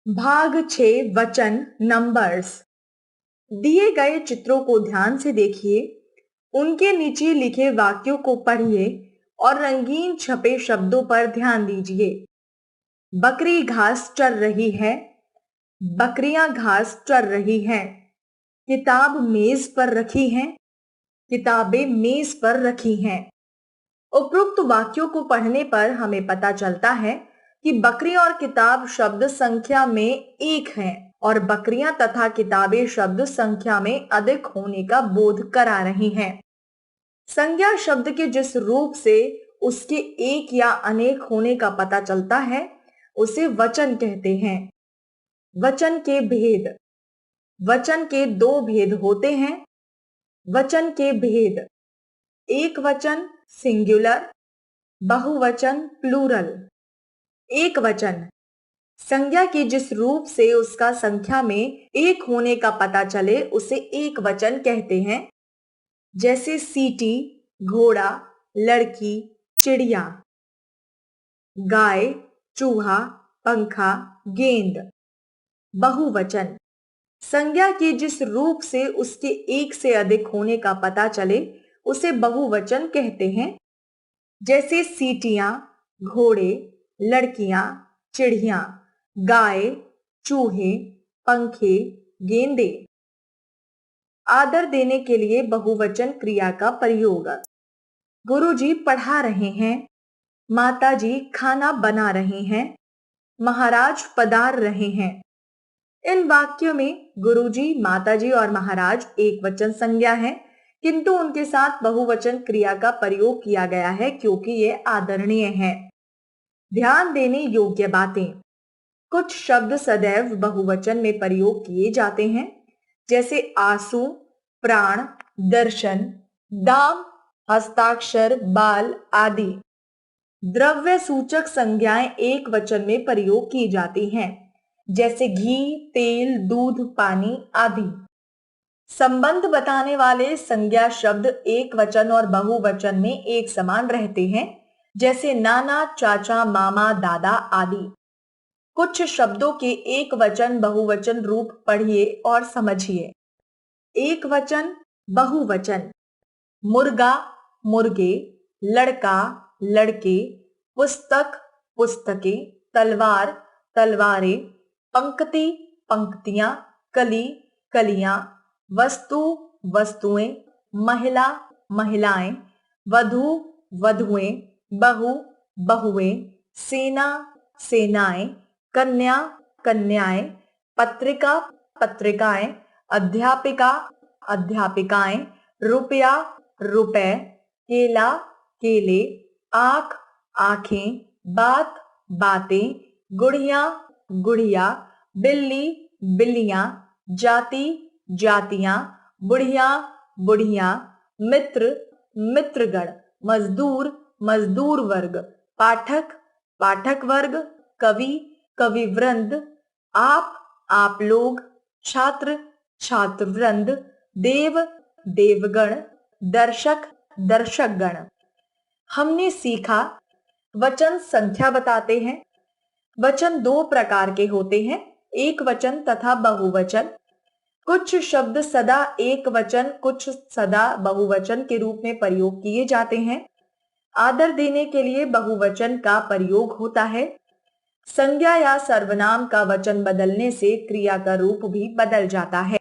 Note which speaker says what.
Speaker 1: भाग 6 वचन नंबर्स। दिए गए चित्रों को ध्यान से देखिए, उनके नीचे लिखे वाक्यों को पढ़िए और रंगीन छपे शब्दों पर ध्यान दीजिए। बकरी घास चर रही है। बकरियां घास चर रही हैं। किताब मेज पर रखी है। किताबें मेज पर रखी हैं। उपरोक्त वाक्यों को पढ़ने पर हमें पता चलता है कि बकरियां और किताब शब्द संख्या में एक हैं और बकरियां तथा किताबें शब्द संख्या में अधिक होने का बोध करा रही हैं। संज्ञा शब्द के जिस रूप से उसके एक या अनेक होने का पता चलता है उसे वचन कहते हैं। वचन के भेद। वचन के दो भेद होते हैं। वचन के भेद: एक वचन सिंगुलर, बहुवचन प्लूरल। एक वचन: संज्ञा के जिस रूप से उसका संख्या में एक होने का पता चले उसे एक वचन कहते हैं, जैसे सीटी, घोड़ा, लड़की, चिड़िया। गाय, चूहा, पंखा, गेंद। बहुवचन: संज्ञा के जिस रूप से उसके एक से अधिक होने का पता चले उसे बहुवचन कहते हैं, जैसे सीटियां, घोड़े, लड़कियां, चिड़िया, गाय, चूहे, पंखे, गेंदे। आदर देने के लिए बहुवचन क्रिया का प्रयोग। गुरुजी पढ़ा रहे हैं। माताजी खाना बना रहे हैं। महाराज पधार रहे हैं। इन वाक्यों में गुरुजी, माताजी और महाराज एक वचन संज्ञा है, किंतु उनके साथ बहुवचन क्रिया का प्रयोग किया गया है क्योंकि ये आदरणीय है। ध्यान देने योग्य बातें: कुछ शब्द सदैव बहुवचन में प्रयोग किए जाते हैं, जैसे आंसू, प्राण, दर्शन, दाम, हस्ताक्षर, बाल आदि। द्रव्य सूचक संज्ञाएं एक वचन में प्रयोग की जाती हैं, जैसे घी, तेल, दूध, पानी आदि। संबंध बताने वाले संज्ञा शब्द एक वचन और बहुवचन में एक समान रहते हैं, जैसे नाना, चाचा, मामा, दादा आदि। कुछ शब्दों के एक वचन बहुवचन रूप पढ़िए और समझिए। एक वचन बहुवचन: मुर्गा, मुर्गे, लड़का, लड़के, पुस्तक, पुस्तकें, तलवार, तलवारें, पंक्ति, पंक्तियां, कली, कलियां, वस्तु, वस्तुएं, महिला, महिलाएं, वधू, वधुएं, बहु, बहुएं, सेना, सेनाएं, कन्या, कन्याएं, पत्रिका, पत्रिकाएं, अध्यापिका, अध्यापिकाएं, रुपया, रुपए, केला, केले, आंख, आंखें, बात, बातें, गुड़िया, गुड़िया, बिल्ली, बिल्लियां, जाति, जातियां, बुढ़िया, बुढ़िया, मित्र, मित्रगण, मजदूर, मजदूर वर्ग, पाठक, पाठक वर्ग, कवि, कवि वृंद, आप लोग, छात्र, छात्र वृंद, देव, देवगण, दर्शक, दर्शकगण। हमने सीखा वचन संख्या बताते हैं। वचन दो प्रकार के होते हैं, एक वचन तथा बहुवचन। कुछ शब्द सदा एक वचन, कुछ सदा बहुवचन के रूप में प्रयोग किए जाते हैं। आदर देने के लिए बहुवचन का प्रयोग होता है। संज्ञा या सर्वनाम का वचन बदलने से क्रिया का रूप भी बदल जाता है।